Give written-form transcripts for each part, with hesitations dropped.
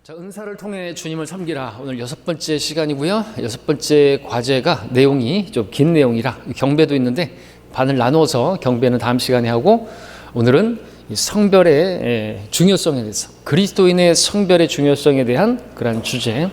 자, 은사를 통해 주님을 섬기라. 오늘 6번째 시간이고요. 6번째 과제가 내용이 좀 긴 내용이라 경배도 있는데 반을 나누어서 경배는 다음 시간에 하고, 오늘은 성별의 중요성에 대해서, 그리스도인의 성별의 중요성에 대한 그런 주제.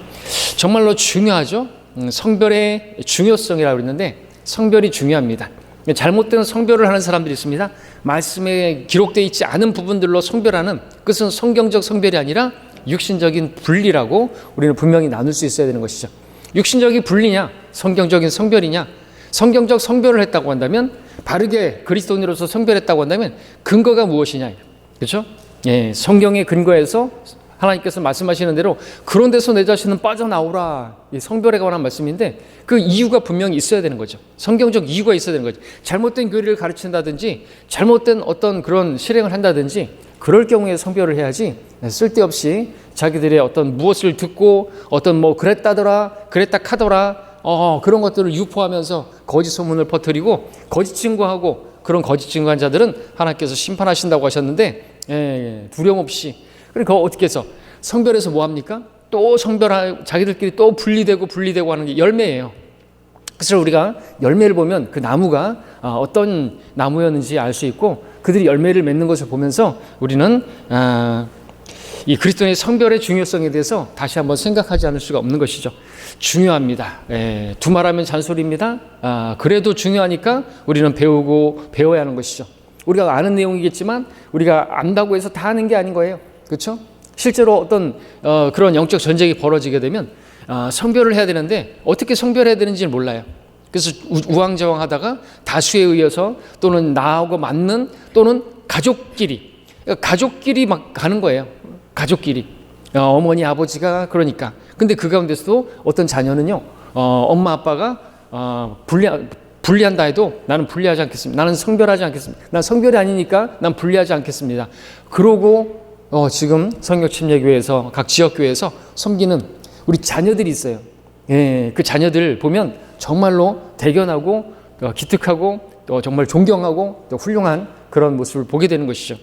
정말로 중요하죠. 성별의 중요성이라고 그랬는데 성별이 중요합니다. 잘못된 성별을 하는 사람들이 있습니다. 말씀에 기록되어 있지 않은 부분들로 성별하는, 그것은 성경적 성별이 아니라 육신적인 분리라고 우리는 분명히 나눌 수 있어야 되는 것이죠. 육신적인 분리냐, 성경적인 성별이냐. 성경적 성별을 했다고 한다면, 바르게 그리스도인으로서 성별했다고 한다면 근거가 무엇이냐, 그렇죠? 성경의 근거에서 하나님께서 말씀하시는 대로 그런 데서 내 자신은 빠져나오라, 이 성별에 관한 말씀인데 그 이유가 분명히 있어야 되는 거죠. 성경적 이유가 있어야 되는 거죠. 잘못된 교리를 가르친다든지 잘못된 어떤 그런 실행을 한다든지 그럴 경우에 성별을 해야지, 쓸데없이 자기들의 어떤 무엇을 듣고 어떤 그랬다더라, 그랬다 카더라, 그런 것들을 유포하면서 거짓 소문을 퍼뜨리고 거짓 증거하고, 그런 거짓 증거한 자들은 하나님께서 심판하신다고 하셨는데, 두려움 없이. 그러니까 어떻게 해서 성별에서 뭐 합니까? 또 자기들끼리 또 분리되고 하는 게 열매예요. 그래서 우리가 열매를 보면 그 나무가 어떤 나무였는지 알 수 있고, 그들이 열매를 맺는 것을 보면서 우리는 이 그리스도의 성별의 중요성에 대해서 다시 한번 생각하지 않을 수가 없는 것이죠. 중요합니다. 두말하면 잔소리입니다. 그래도 중요하니까 우리는 배워야 하는 것이죠. 우리가 아는 내용이겠지만 우리가 안다고 해서 다 아는 게 아닌 거예요. 그렇죠? 실제로 어떤 그런 영적 전쟁이 벌어지게 되면 성별을 해야 되는데 어떻게 성별해야 되는지를 몰라요. 그래서 우왕좌왕하다가 다수에 의해서, 또는 나하고 맞는, 또는 가족끼리 막 가는 거예요. 가족끼리, 어머니 아버지가. 그러니까 근데 그 가운데서도 어떤 자녀는요, 엄마 아빠가 분리한다 해도 나는 분리하지 않겠습니다. 나는 성별하지 않겠습니다. 난 성별이 아니니까 난 분리하지 않겠습니다. 그러고 지금 성령침례교회에서, 각 지역교회에서 섬기는 우리 자녀들이 있어요. 그 자녀들 보면 정말로 대견하고 기특하고 또 정말 존경하고 또 훌륭한 그런 모습을 보게 되는 것이죠.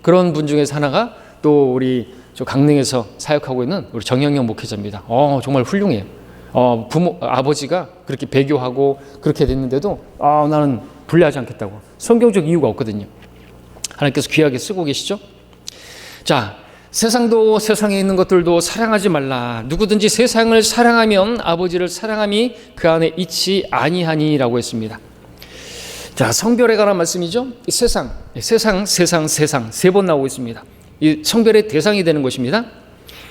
그런 분 중에서 하나가 또 우리 저 강릉에서 사역하고 있는 우리 정영영 목회자입니다. 정말 훌륭해요. 아버지가 그렇게 배교하고 그렇게 됐는데도 나는 분리하지 않겠다고. 성경적 이유가 없거든요. 하나님께서 귀하게 쓰고 계시죠. 자, 세상도 세상에 있는 것들도 사랑하지 말라. 누구든지 세상을 사랑하면 아버지를 사랑함이 그 안에 있지 아니하니라고 했습니다. 자, 성별에 관한 말씀이죠. 세상 세 번 나오고 있습니다. 이 성별의 대상이 되는 것입니다.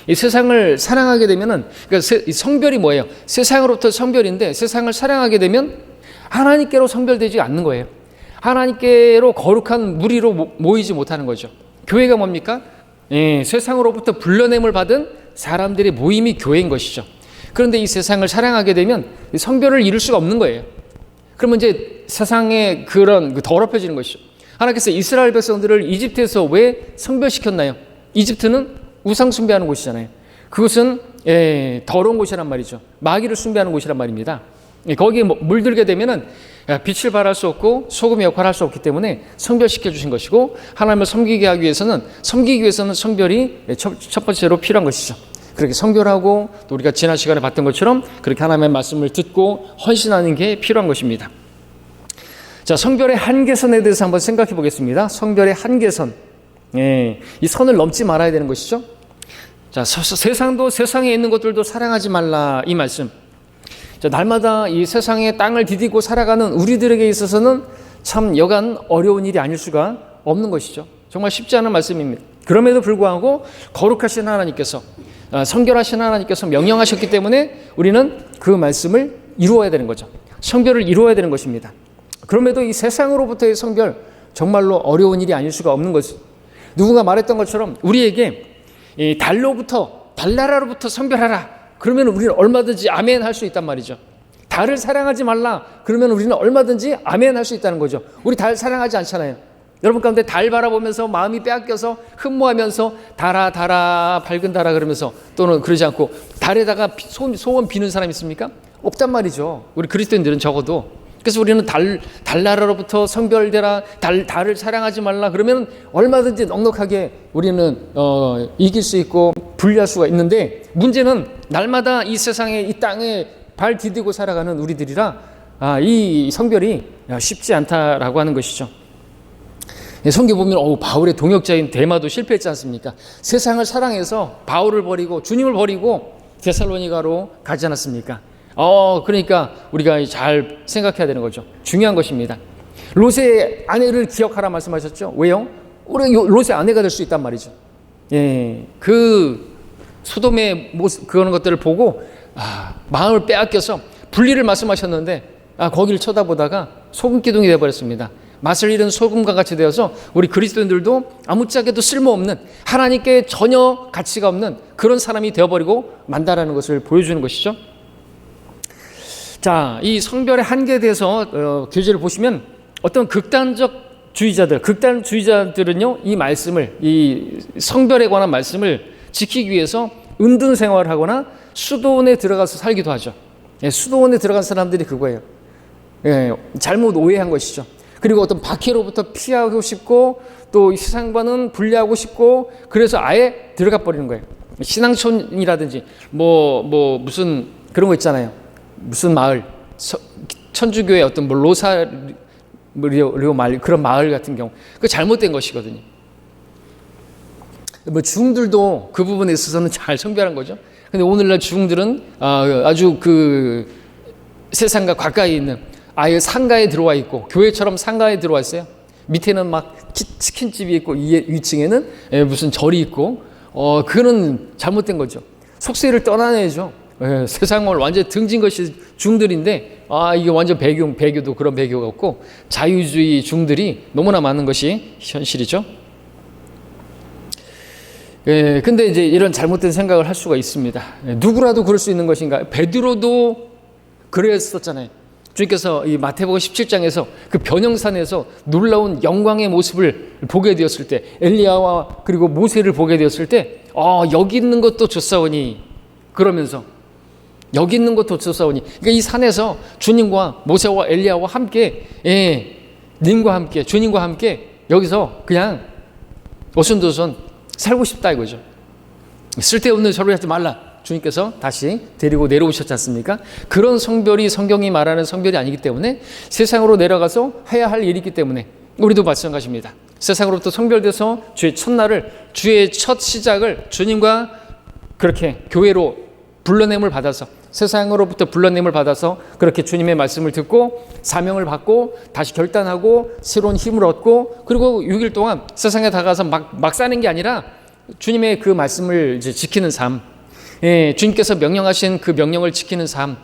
이 세상을 사랑하게 되면은, 그러니까 이 성별이 뭐예요? 세상으로부터 성별인데, 세상을 사랑하게 되면 하나님께로 성별되지 않는 거예요. 하나님께로 거룩한 무리로 모이지 못하는 거죠. 교회가 뭡니까? 세상으로부터 불러냄을 받은 사람들의 모임이 교회인 것이죠. 그런데 이 세상을 사랑하게 되면 성별을 이룰 수가 없는 거예요. 그러면 이제 세상에 그런 더럽혀지는 것이죠. 하나님께서 이스라엘 백성들을 이집트에서 왜 성별시켰나요? 이집트는 우상 숭배하는 곳이잖아요. 그것은 더러운 곳이란 말이죠. 마귀를 숭배하는 곳이란 말입니다. 거기에 물들게 되면은 빛을 발할 수 없고 소금의 역할을 할 수 없기 때문에 성별시켜 주신 것이고, 하나님을 섬기기 위해서는 성별이 첫 번째로 필요한 것이죠. 그렇게 성별하고, 또 우리가 지난 시간에 봤던 것처럼 그렇게 하나님의 말씀을 듣고 헌신하는 게 필요한 것입니다. 자, 성별의 한계선에 대해서 한번 생각해 보겠습니다. 성별의 한계선, 이 선을 넘지 말아야 되는 것이죠. 자, 세상도 세상에 있는 것들도 사랑하지 말라, 이 말씀. 자, 날마다 이 세상의 땅을 디디고 살아가는 우리들에게 있어서는 참 여간 어려운 일이 아닐 수가 없는 것이죠. 정말 쉽지 않은 말씀입니다. 그럼에도 불구하고 거룩하신 하나님께서, 성결하신 하나님께서 명령하셨기 때문에 우리는 그 말씀을 이루어야 되는 거죠. 성별을 이루어야 되는 것입니다. 그럼에도 이 세상으로부터의 성별, 정말로 어려운 일이 아닐 수가 없는 것이, 누군가 말했던 것처럼 우리에게 이 달나라로부터 성별하라, 그러면 우리는 얼마든지 아멘 할 수 있단 말이죠. 달을 사랑하지 말라, 그러면 우리는 얼마든지 아멘 할 수 있다는 거죠. 우리 달 사랑하지 않잖아요. 여러분 가운데 달 바라보면서 마음이 빼앗겨서 흠모하면서 달아 밝은 달아 그러면서, 또는 그러지 않고 달에다가 소원 비는 사람 있습니까? 없단 말이죠. 우리 그리스도인들은 적어도. 그래서 우리는 달나라로부터 성별되라, 달을 사랑하지 말라, 그러면 얼마든지 넉넉하게 우리는 이길 수 있고 분리할 수가 있는데, 문제는 날마다 이 세상에, 이 땅에 발 디디고 살아가는 우리들이라 이 성별이 쉽지 않다라고 하는 것이죠. 성경 보면 바울의 동역자인 데마도 실패했지 않습니까? 세상을 사랑해서 바울을 버리고 주님을 버리고 데살로니가로 가지 않았습니까? 그러니까 우리가 잘 생각해야 되는 거죠. 중요한 것입니다. 롯의 아내를 기억하라 말씀하셨죠. 왜요? 우리 롯의 아내가 될 수 있단 말이죠. 그 소돔의 모습, 그런 것들을 보고 마음을 빼앗겨서 분리를 말씀하셨는데 거기를 쳐다보다가 소금 기둥이 되어버렸습니다. 맛을 잃은 소금과 같이 되어서 우리 그리스도인들도 아무짝에도 쓸모없는, 하나님께 전혀 가치가 없는 그런 사람이 되어버리고 만다라는 것을 보여주는 것이죠. 자, 이 성별의 한계에 대해서 교재를 보시면 어떤 극단주의자들은요, 이 말씀을, 이 성별에 관한 말씀을 지키기 위해서 은둔 생활을 하거나 수도원에 들어가서 살기도 하죠. 수도원에 들어간 사람들이 그거예요. 잘못 오해한 것이죠. 그리고 어떤 박해로부터 피하고 싶고 또 세상과는 분리하고 싶고, 그래서 아예 들어가 버리는 거예요. 신앙촌이라든지 무슨 그런 거 있잖아요. 무슨 마을, 천주교의 어떤 로사리오 마을, 그런 마을 같은 경우, 그 잘못된 것이거든요. 중들도 그 부분에 있어서는 잘 성별한 거죠. 근데 오늘날 중들은 아주 그 세상과 가까이 있는, 아예 상가에 들어와 있고, 교회처럼 상가에 들어와 있어요. 밑에는 막 치킨집이 있고, 위층에는 무슨 절이 있고, 그거는 잘못된 거죠. 속세를 떠나내죠. 세상을 완전히 등진 것이 중들인데, 이게 완전 배교도 그런 배교가 없고, 자유주의 중들이 너무나 많은 것이 현실이죠. 근데 이제 이런 잘못된 생각을 할 수가 있습니다. 누구라도 그럴 수 있는 것인가? 베드로도 그랬었잖아요. 주님께서 이 마태복음 17장에서 그 변형산에서 놀라운 영광의 모습을 보게 되었을 때, 엘리야와 그리고 모세를 보게 되었을 때, 여기 있는 것도 좋사오니, 그러면서 여기 있는 것도 좋사오니, 그러니까 이 산에서 주님과 모세와 엘리야와 함께, 님과 함께, 주님과 함께 여기서 그냥 오순도순 살고 싶다 이거죠. 쓸데없는 소리 하지 말라. 주님께서 다시 데리고 내려오셨지 않습니까? 그런 성별이 성경이 말하는 성별이 아니기 때문에, 세상으로 내려가서 해야 할 일이기 때문에 우리도 마찬가지입니다. 세상으로부터 성별돼서 주의 첫날을, 주의 첫 시작을 주님과 그렇게 교회로 불러냄을 받아서, 세상으로부터 불러냄을 받아서 그렇게 주님의 말씀을 듣고 사명을 받고 다시 결단하고 새로운 힘을 얻고, 그리고 6일 동안 세상에 다가가서 막 사는 게 아니라 주님의 그 말씀을 이제 지키는 삶, 주님께서 명령하신 그 명령을 지키는 삶,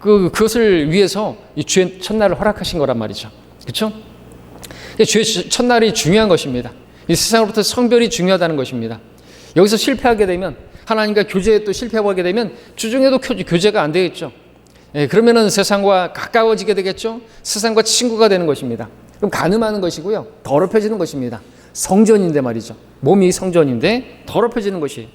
그것을 위해서 이 주의 첫날을 허락하신 거란 말이죠. 그렇죠? 주의 첫날이 중요한 것입니다. 이 세상으로부터 성별이 중요하다는 것입니다. 여기서 실패하게 되면, 하나님과 교제에 또 실패하게 되면 주중에도 교제가 안 되겠죠. 그러면은 세상과 가까워지게 되겠죠. 세상과 친구가 되는 것입니다. 그럼 간음하는 것이고요, 더럽혀지는 것입니다. 성전인데 말이죠. 몸이 성전인데 더럽혀지는 것이에요.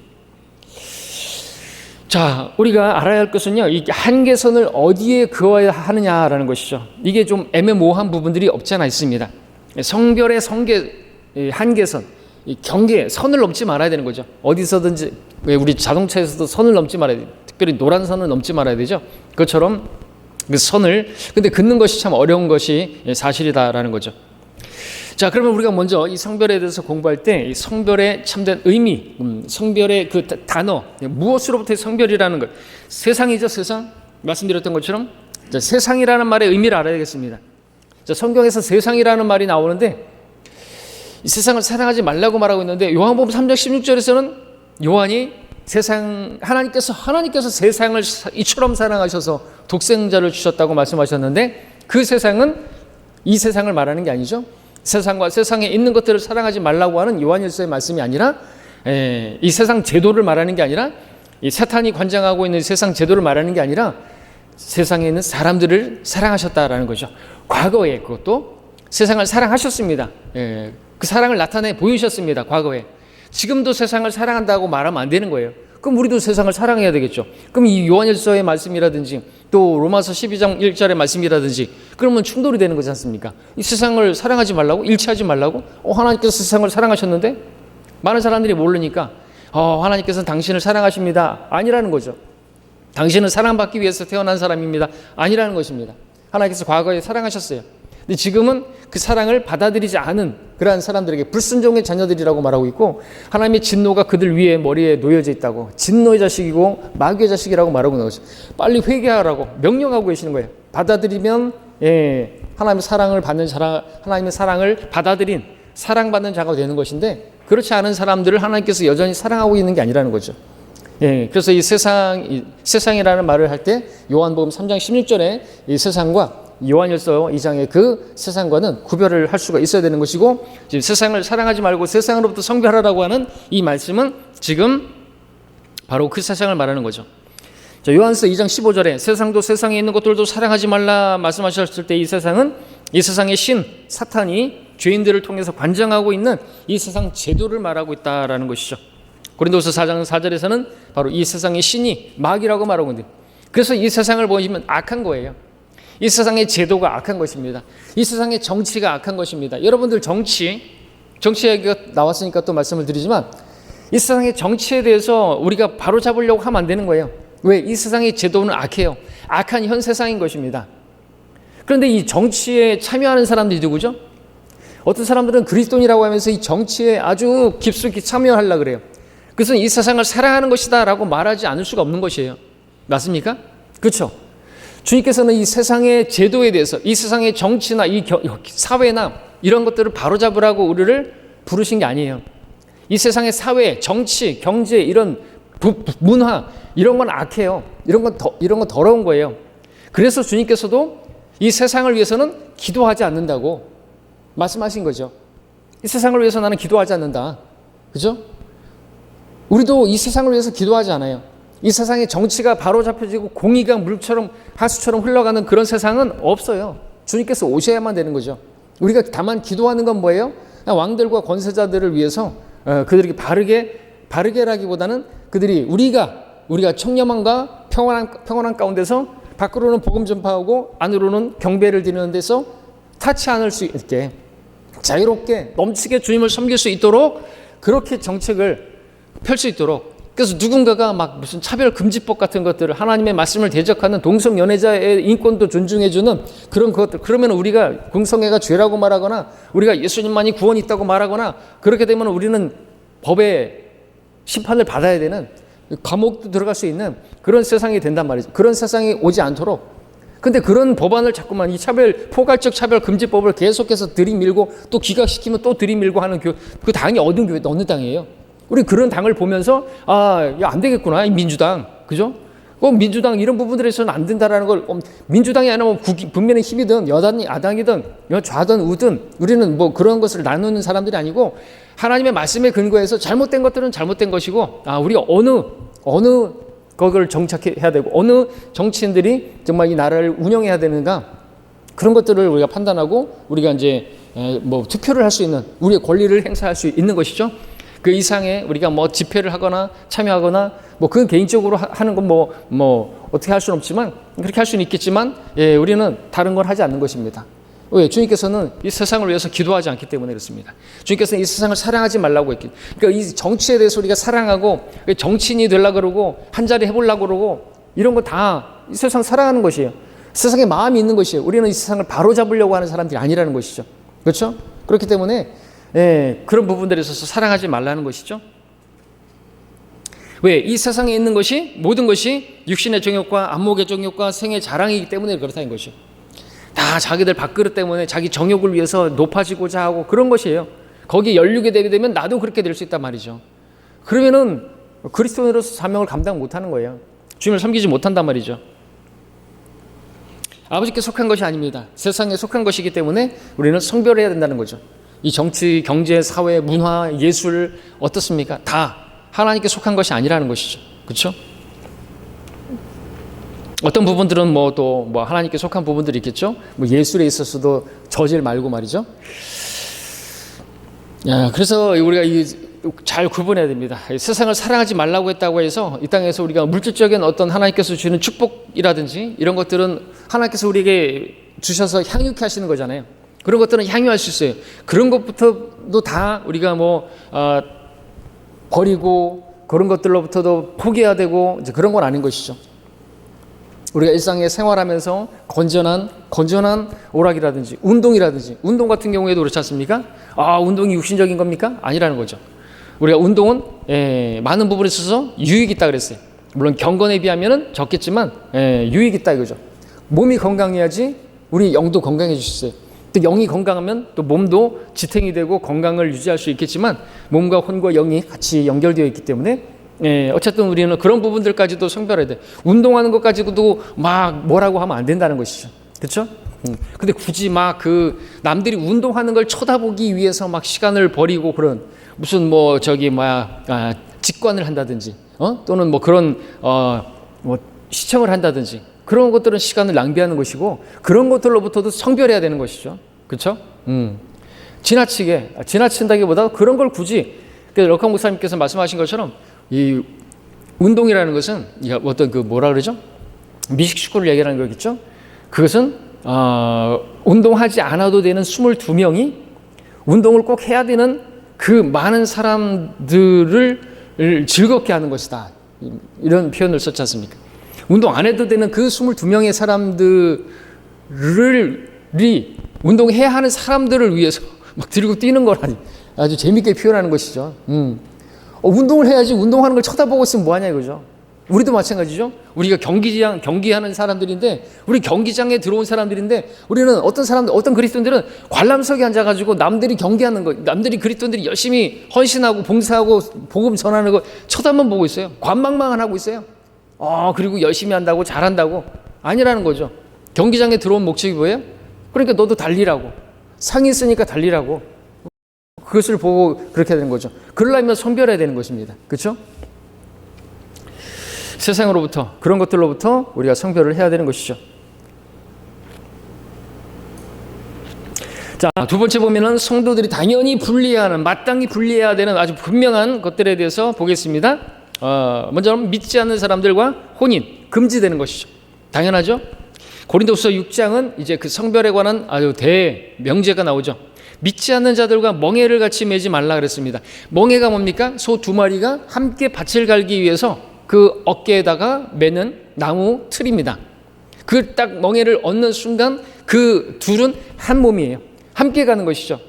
자, 우리가 알아야 할 것은요, 이 한계선을 어디에 그어야 하느냐라는 것이죠. 이게 좀 애매모호한 부분들이 없지 않아 있습니다. 성별의 한계선, 이 경계, 선을 넘지 말아야 되는 거죠. 어디서든지, 우리 자동차에서도 선을 넘지 말아야 돼요. 특별히 노란 선을 넘지 말아야 되죠. 그것처럼 그 선을, 근데 긋는 것이 참 어려운 것이 사실이다라는 거죠. 자, 그러면 우리가 먼저 이 성별에 대해서 공부할 때 이 성별의 참된 의미, 성별의 그 단어, 무엇으로부터의 성별이라는 것, 세상이죠, 세상. 말씀드렸던 것처럼 세상이라는 말의 의미를 알아야 되겠습니다. 자, 성경에서 세상이라는 말이 나오는데, 이 세상을 사랑하지 말라고 말하고 있는데, 요한복음 3장 16절에서는 요한이 하나님께서 세상을 이처럼 사랑하셔서 독생자를 주셨다고 말씀하셨는데, 그 세상은 이 세상을 말하는 게 아니죠. 세상과 세상에 있는 것들을 사랑하지 말라고 하는 요한일서의 말씀이 아니라, 이 세상 제도를 말하는 게 아니라, 이 사탄이 관장하고 있는 세상 제도를 말하는 게 아니라, 세상에 있는 사람들을 사랑하셨다라는 거죠. 과거에 그것도 세상을 사랑하셨습니다. 그 사랑을 나타내 보이셨습니다. 과거에. 지금도 세상을 사랑한다고 말하면 안 되는 거예요. 그럼 우리도 세상을 사랑해야 되겠죠. 그럼 이 요한일서의 말씀이라든지 또 로마서 12장 1절의 말씀이라든지, 그러면 충돌이 되는 거지 않습니까? 이 세상을 사랑하지 말라고? 일치하지 말라고? 하나님께서 세상을 사랑하셨는데? 많은 사람들이 모르니까 하나님께서는 당신을 사랑하십니다. 아니라는 거죠. 당신은 사랑받기 위해서 태어난 사람입니다. 아니라는 것입니다. 하나님께서 과거에 사랑하셨어요. 근데 지금은 그 사랑을 받아들이지 않은 그러한 사람들에게 불순종의 자녀들이라고 말하고 있고, 하나님의 진노가 그들 위에 머리에 놓여져 있다고, 진노의 자식이고 마귀의 자식이라고 말하고 있는 거죠. 빨리 회개하라고 명령하고 계시는 거예요. 받아들이면 하나님의 사랑을 받는 자라, 하나님의 사랑을 받아들인 사랑받는 자가 되는 것인데, 그렇지 않은 사람들을 하나님께서 여전히 사랑하고 있는 게 아니라는 거죠. 그래서 이 세상이라는 말을 할 때 요한복음 3장 16절에 이 세상과 요한일서 2장의 그 세상과는 구별을 할 수가 있어야 되는 것이고, 지금 세상을 사랑하지 말고 세상으로부터 성별하라고 하는 이 말씀은 지금 바로 그 세상을 말하는 거죠. 자, 요한일서 2장 15절에 세상도 세상에 있는 것들도 사랑하지 말라 말씀하셨을 때, 이 세상은 이 세상의 신 사탄이 죄인들을 통해서 관장하고 있는 이 세상 제도를 말하고 있다라는 것이죠. 고린도서 4장 4절에서는 바로 이 세상의 신이 마귀라고 말하고 있는데, 그래서 이 세상을 보시면 악한 거예요. 이 세상의 제도가 악한 것입니다. 이 세상의 정치가 악한 것입니다. 여러분들 정치 얘기가 나왔으니까 또 말씀을 드리지만, 이 세상의 정치에 대해서 우리가 바로잡으려고 하면 안 되는 거예요. 왜? 이 세상의 제도는 악해요. 악한 현 세상인 것입니다. 그런데 이 정치에 참여하는 사람들이 누구죠? 어떤 사람들은 그리스도인이라고 하면서 이 정치에 아주 깊숙이 참여하려고 그래요. 그것은 이 세상을 사랑하는 것이다 라고 말하지 않을 수가 없는 것이에요. 맞습니까? 그렇죠? 주님께서는 이 세상의 제도에 대해서, 이 세상의 정치나 이 사회나 이런 것들을 바로잡으라고 우리를 부르신 게 아니에요. 이 세상의 사회, 정치, 경제, 이런 문화, 이런 건 악해요. 이런 건 더러운 거예요. 그래서 주님께서도 이 세상을 위해서는 기도하지 않는다고 말씀하신 거죠. 이 세상을 위해서 나는 기도하지 않는다. 그죠? 우리도 이 세상을 위해서 기도하지 않아요. 이 세상의 정치가 바로 잡혀지고 공의가 물처럼 하수처럼 흘러가는 그런 세상은 없어요. 주님께서 오셔야만 되는 거죠. 우리가 다만 기도하는 건 뭐예요? 왕들과 권세자들을 위해서 그들에게 바르게라기보다는 그들이 우리가 청렴함과 평안한 가운데서 밖으로는 복음 전파하고 안으로는 경배를 드리는 데서 타치 않을 수 있게 자유롭게 넘치게 주님을 섬길 수 있도록 그렇게 정책을 펼 수 있도록, 그래서 누군가가 막 무슨 차별금지법 같은 것들을, 하나님의 말씀을 대적하는 동성연애자의 인권도 존중해주는 그런 것들, 그러면 우리가 공성애가 죄라고 말하거나 우리가 예수님만이 구원이 있다고 말하거나, 그렇게 되면 우리는 법의 심판을 받아야 되는, 감옥도 들어갈 수 있는 그런 세상이 된단 말이죠. 그런 세상이 오지 않도록. 근데 그런 법안을 자꾸만 이 포괄적 차별금지법을 계속해서 들이밀고 또 기각시키면 또 들이밀고 하는 그 당이 어느 교회, 어느 당이에요? 우리 그런 당을 보면서 안 되겠구나, 이 민주당, 그죠? 민주당 이런 부분들에서는 안 된다라는 걸, 민주당이 아니라 분명히 힘이든 야당이든 좌든 우든 우리는 뭐 그런 것을 나누는 사람들이 아니고, 하나님의 말씀에 근거해서 잘못된 것들은 잘못된 것이고, 우리가 어느 그걸 정착해야 되고 어느 정치인들이 정말 이 나라를 운영해야 되는가, 그런 것들을 우리가 판단하고 우리가 이제 뭐 투표를 할 수 있는 우리의 권리를 행사할 수 있는 것이죠. 그 이상의 우리가 뭐 집회를 하거나 참여하거나 뭐 그 개인적으로 하는 건 뭐 어떻게 할 수는 없지만, 그렇게 할 수는 있겠지만, 우리는 다른 걸 하지 않는 것입니다. 왜? 주님께서는 이 세상을 위해서 기도하지 않기 때문에 그렇습니다. 주님께서는 이 세상을 사랑하지 말라고 했기. 그러니까 이 정치에 대해서 우리가 사랑하고 정치인이 되려고 그러고 한 자리 해보려고 그러고 이런 거 다 이 세상 사랑하는 것이에요. 세상에 마음이 있는 것이에요. 우리는 이 세상을 바로잡으려고 하는 사람들이 아니라는 것이죠. 그렇죠? 그렇기 때문에 그런 부분들에 있어서 사랑하지 말라는 것이죠. 왜? 이 세상에 있는 것이, 모든 것이 육신의 정욕과 안목의 정욕과 생의 자랑이기 때문에 그렇다는 것이죠. 다 자기들 밥그릇 때문에 자기 정욕을 위해서 높아지고자 하고 그런 것이에요. 거기에 연루게 되게 되면 나도 그렇게 될 수 있단 말이죠. 그러면은 그리스도인으로서 사명을 감당 못하는 거예요. 주님을 섬기지 못한단 말이죠. 아버지께 속한 것이 아닙니다. 세상에 속한 것이기 때문에 우리는 성별해야 된다는 거죠. 이 정치, 경제, 사회, 문화, 예술 어떻습니까? 다 하나님께 속한 것이 아니라는 것이죠. 그렇죠? 어떤 부분들은 또 하나님께 속한 부분들이 있겠죠. 뭐 예술에 있어서도 저질 말고 말이죠. 그래서 우리가 잘 구분해야 됩니다. 세상을 사랑하지 말라고 했다고 해서 이 땅에서 우리가 물질적인 어떤 하나님께서 주는 축복이라든지 이런 것들은 하나님께서 우리에게 주셔서 향유케 하시는 거잖아요. 그런 것들은 향유할 수 있어요. 그런 것부터도 다 우리가 버리고 그런 것들로부터도 포기해야 되고 이제 그런 건 아닌 것이죠. 우리가 일상에 생활하면서 건전한 오락이라든지 운동이라든지 운동 같은 경우에도 그렇지 않습니까? 운동이 육신적인 겁니까? 아니라는 거죠. 우리가 운동은 많은 부분에 있어서 유익이 있다 그랬어요. 물론 경건에 비하면은 적겠지만 유익이 있다 이거죠. 몸이 건강해야지 우리 영도 건강해질 수 있어요. 또 영이 건강하면 또 몸도 지탱이 되고 건강을 유지할 수 있겠지만 몸과 혼과 영이 같이 연결되어 있기 때문에 어쨌든 우리는 그런 부분들까지도 성별해야 돼. 운동하는 것 가지고도 막 뭐라고 하면 안 된다는 것이죠. 그렇죠? 근데 굳이 막 그 남들이 운동하는 걸 쳐다보기 위해서 막 시간을 버리고 그런 무슨 뭐 저기 직관을 한다든지 또는 뭐 그런 뭐 시청을 한다든지 그런 것들은 시간을 낭비하는 것이고 그런 것들로부터도 성별해야 되는 것이죠. 그렇죠? 지나친다기보다 그런 걸 굳이 럭커 목사님께서 말씀하신 것처럼 이 운동이라는 것은 어떤 그 뭐라 그러죠? 미식축구를 얘기하는 거겠죠? 그것은 운동하지 않아도 되는 22명이 운동을 꼭 해야 되는 그 많은 사람들을 즐겁게 하는 것이다. 이런 표현을 썼지 않습니까? 운동 안 해도 되는 그 22명의 사람들이 운동해야 하는 사람들을 위해서 막 들고 뛰는 거라니 아주 재밌게 표현하는 것이죠. 운동을 해야지 운동하는 걸 쳐다보고 있으면 뭐하냐 이거죠. 우리도 마찬가지죠. 우리가 경기하는 사람들인데 우리 경기장에 들어온 사람들인데 우리는 어떤 그리스도인들은 관람석에 앉아가지고 남들이 경기하는 거, 남들이 그리스도인들이 열심히 헌신하고 봉사하고 복음 전하는 거 쳐다만 보고 있어요. 관망만 하고 있어요. 그리고 열심히 한다고 잘한다고 아니라는 거죠. 경기장에 들어온 목적이 뭐예요? 그러니까 너도 달리라고. 상이 있으니까 달리라고. 그것을 보고 그렇게 되는 거죠. 그러려면 성별해야 되는 것입니다. 그렇죠? 세상으로부터 그런 것들로부터 우리가 성별을 해야 되는 것이죠. 자, 두 번째 보면은 성도들이 당연히 분리해야 하는 마땅히 분리해야 되는 아주 분명한 것들에 대해서 보겠습니다. 먼저는 믿지 않는 사람들과 혼인 금지되는 것이죠. 당연하죠. 고린도후서 6장은 이제 그 성별에 관한 아주 대명제가 나오죠. 믿지 않는 자들과 멍에를 같이 매지 말라 그랬습니다. 멍에가 뭡니까? 소 두 마리가 함께 밭을 갈기 위해서 그 어깨에다가 매는 나무 틀입니다. 그 딱 멍에를 얻는 순간 그 둘은 한 몸이에요. 함께 가는 것이죠.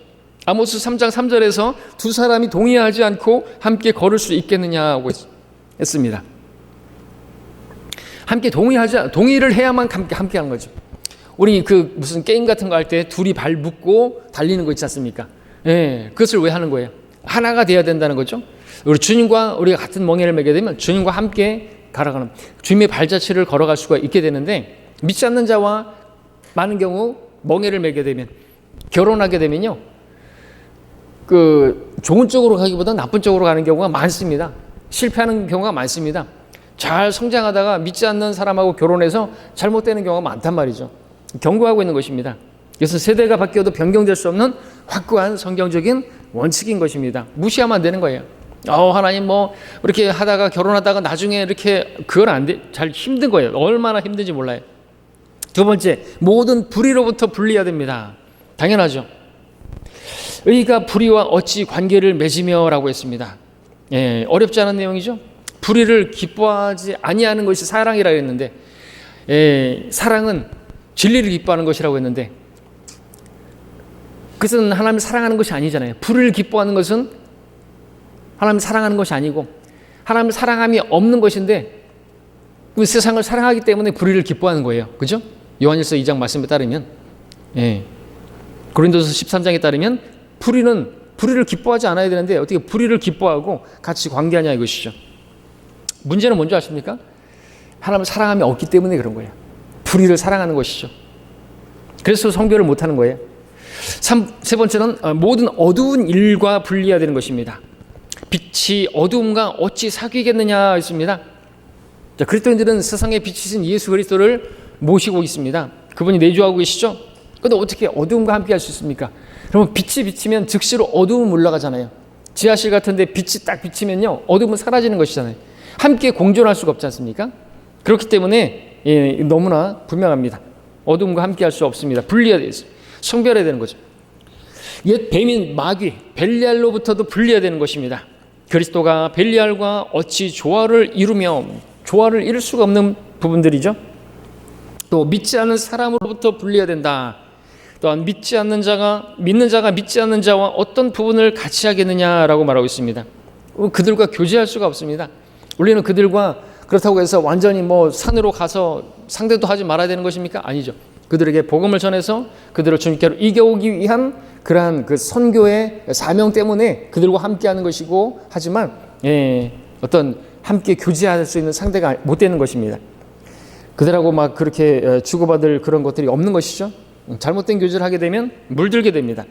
아모스 3장 3절에서 두 사람이 동의하지 않고 함께 걸을 수 있겠느냐고 했습니다. 함께 동의를 해야만 함께 하는 거죠. 우리 그 무슨 게임 같은 거 할 때 둘이 발 묶고 달리는 거 있지 않습니까? 그것을 왜 하는 거예요? 하나가 돼야 된다는 거죠. 우리 주님과 우리가 같은 멍에를 매게 되면 주님과 함께 갈아가는 주님의 발자취를 걸어갈 수가 있게 되는데 믿지 않는 자와 많은 경우 멍에를 매게 되면 결혼하게 되면요. 그 좋은 쪽으로 가기보다 나쁜 쪽으로 가는 경우가 많습니다. 실패하는 경우가 많습니다. 잘 성장하다가 믿지 않는 사람하고 결혼해서 잘못되는 경우가 많단 말이죠. 경고하고 있는 것입니다. 이것은 세대가 바뀌어도 변경될 수 없는 확고한 성경적인 원칙인 것입니다. 무시하면 안 되는 거예요. 하나님 뭐 이렇게 하다가 결혼하다가 나중에 이렇게 그건 안 돼. 잘 힘든 거예요. 얼마나 힘든지 몰라요. 두 번째, 모든 불의로부터 분리해야 됩니다. 당연하죠. 의가 불의와 어찌 관계를 맺으며라고 했습니다. 어렵지 않은 내용이죠. 불의를 기뻐하지 아니하는 것이 사랑이라 했는데 사랑은 진리를 기뻐하는 것이라고 했는데 그것은 하나님을 사랑하는 것이 아니잖아요. 불의를 기뻐하는 것은 하나님을 사랑하는 것이 아니고 하나님을 사랑함이 없는 것인데 그 세상을 사랑하기 때문에 불의를 기뻐하는 거예요. 그죠? 요한일서 2장 말씀에 따르면 고린도서 13장에 따르면 불의를 기뻐하지 않아야 되는데 어떻게 불의를 기뻐하고 같이 관계하냐 이것이죠. 문제는 뭔지 아십니까? 하나님을 사랑함이 없기 때문에 그런 거예요. 불의를 사랑하는 것이죠. 그래서 성별을 못하는 거예요. 세 번째는 모든 어두운 일과 분리해야 되는 것입니다. 빛이 어두움과 어찌 사귀겠느냐 했습니다. 자, 그리스도인들은 세상의 빛이신 예수 그리스도를 모시고 있습니다. 그분이 내주하고 계시죠. 그런데 어떻게 어두움과 함께 할 수 있습니까? 그러면 빛이 비치면 즉시로 어두움은 올라가잖아요. 지하실 같은데 빛이 딱 비치면요 어두움은 사라지는 것이잖아요. 함께 공존할 수가 없지 않습니까? 그렇기 때문에 너무나 분명합니다. 어둠과 함께 할 수 없습니다. 분리해야 돼요. 성별해야 되는 거죠. 옛 뱀인 마귀 벨리알로부터도 분리해야 되는 것입니다. 그리스도가 벨리알과 어찌 조화를 이루며 조화를 이룰 수가 없는 부분들이죠. 또 믿지 않는 사람으로부터 분리해야 된다. 또한 믿는 자가 믿지 않는 자와 어떤 부분을 같이 하겠느냐라고 말하고 있습니다. 그들과 교제할 수가 없습니다. 우리는 그들과 그렇다고 해서 완전히 산으로 가서 상대도 하지 말아야 되는 것입니까? 아니죠. 그들에게 복음을 전해서 그들을 주님께로 이겨오기 위한 그러한 그 선교의 사명 때문에 그들과 함께하는 것이고, 하지만 어떤 함께 교제할 수 있는 상대가 못 되는 것입니다. 그들하고 막 그렇게 주고받을 그런 것들이 없는 것이죠. 잘못된 교제를 하게 되면 물들게 됩니다.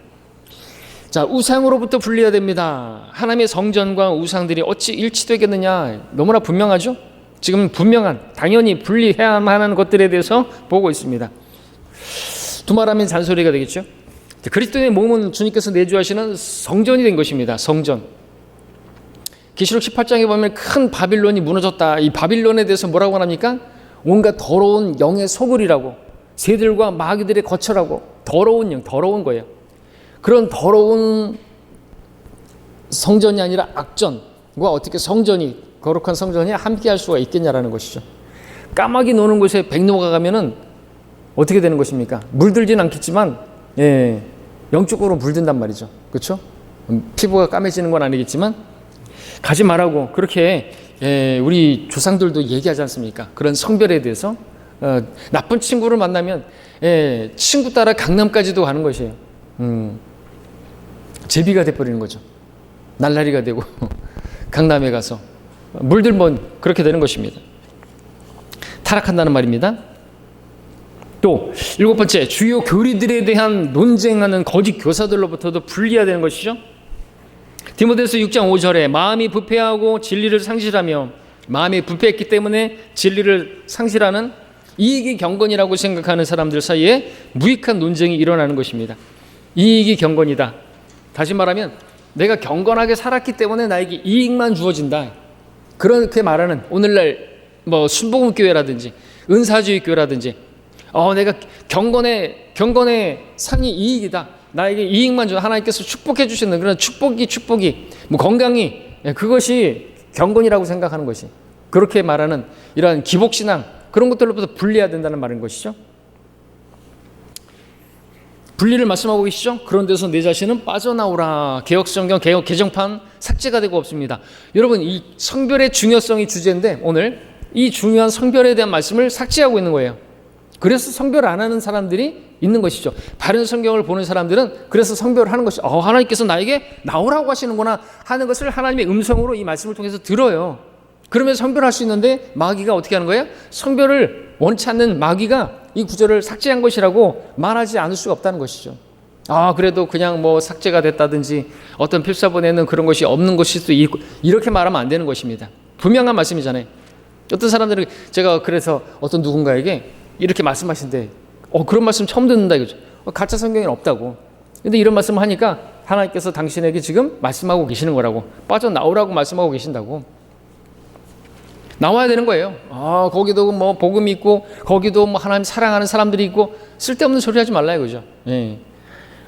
자, 우상으로부터 분리해야 됩니다. 하나님의 성전과 우상들이 어찌 일치되겠느냐. 너무나 분명하죠. 지금 분명한, 당연히 분리해야만 하는 것들에 대해서 보고 있습니다. 두말하면 잔소리가 되겠죠. 그리스도의 몸은 주님께서 내주하시는 성전이 된 것입니다. 성전. 계시록 18장에 보면 큰 바빌론이 무너졌다. 이 바빌론에 대해서 뭐라고 합니까? 온갖 더러운 영의 소굴이라고, 새들과 마귀들의 거처라고, 더러운 영, 더러운 거예요. 그런 더러운 성전이 아니라 악전과 어떻게 성전이, 거룩한 성전이 함께 할 수가 있겠냐라는 것이죠. 까마귀 노는 곳에 백로가 가면은 어떻게 되는 것입니까? 물들진 않겠지만 영적으로 물든단 말이죠. 그렇죠? 피부가 까매지는 건 아니겠지만 가지 말라고 그렇게 우리 조상들도 얘기하지 않습니까? 그런 성별에 대해서 나쁜 친구를 만나면 친구 따라 강남까지도 가는 것이에요. 제비가 돼버리는 거죠. 날라리가 되고 강남에 가서 물들면 그렇게 되는 것입니다. 타락한다는 말입니다. 또 7번째, 주요 교리들에 대한 논쟁하는 거짓 교사들로부터도 분리해야 되는 것이죠. 디모데후서 6장 5절에 마음이 부패하고 진리를 상실하며, 마음이 부패했기 때문에 진리를 상실하는 이익이 경건이라고 생각하는 사람들 사이에 무익한 논쟁이 일어나는 것입니다. 이익이 경건이다. 다시 말하면 내가 경건하게 살았기 때문에 나에게 이익만 주어진다. 그렇게 말하는 오늘날 순복음교회라든지 은사주의 교회라든지 내가 경건의 상이 이익이다. 나에게 이익만 줘. 하나님께서 축복해 주시는 그런 축복이 건강이, 그것이 경건이라고 생각하는 것이, 그렇게 말하는 이러한 기복신앙, 그런 것들로부터 분리해야 된다는 말인 것이죠. 분리를 말씀하고 계시죠. 그런 데서 내 자신은 빠져나오라. 개혁성경 개정판 삭제가 되고 없습니다. 여러분, 이 성별의 중요성이 주제인데 오늘 이 중요한 성별에 대한 말씀을 삭제하고 있는 거예요. 그래서 성별 안 하는 사람들이 있는 것이죠. 바른 성경을 보는 사람들은 그래서 성별을 하는 것이, 하나님께서 나에게 나오라고 하시는구나 하는 것을 하나님의 음성으로 이 말씀을 통해서 들어요. 그러면 성별할 수 있는데 마귀가 어떻게 하는 거예요? 성별을 원치 않는 마귀가 이 구절을 삭제한 것이라고 말하지 않을 수가 없다는 것이죠. 그래도 그냥 삭제가 됐다든지 어떤 필사본에는 그런 것이 없는 것일 수도 있고, 이렇게 말하면 안 되는 것입니다. 분명한 말씀이잖아요. 어떤 사람들은 제가 그래서 어떤 누군가에게 이렇게 말씀하신데 그런 말씀 처음 듣는다 이거죠. 가짜 성경에는 없다고. 근데 이런 말씀을 하니까 하나님께서 당신에게 지금 말씀하고 계시는 거라고, 빠져나오라고 말씀하고 계신다고. 나와야 되는 거예요. 거기도 복음이 있고 거기도 하나님 사랑하는 사람들이 있고, 쓸데없는 소리 하지 말라 이거죠.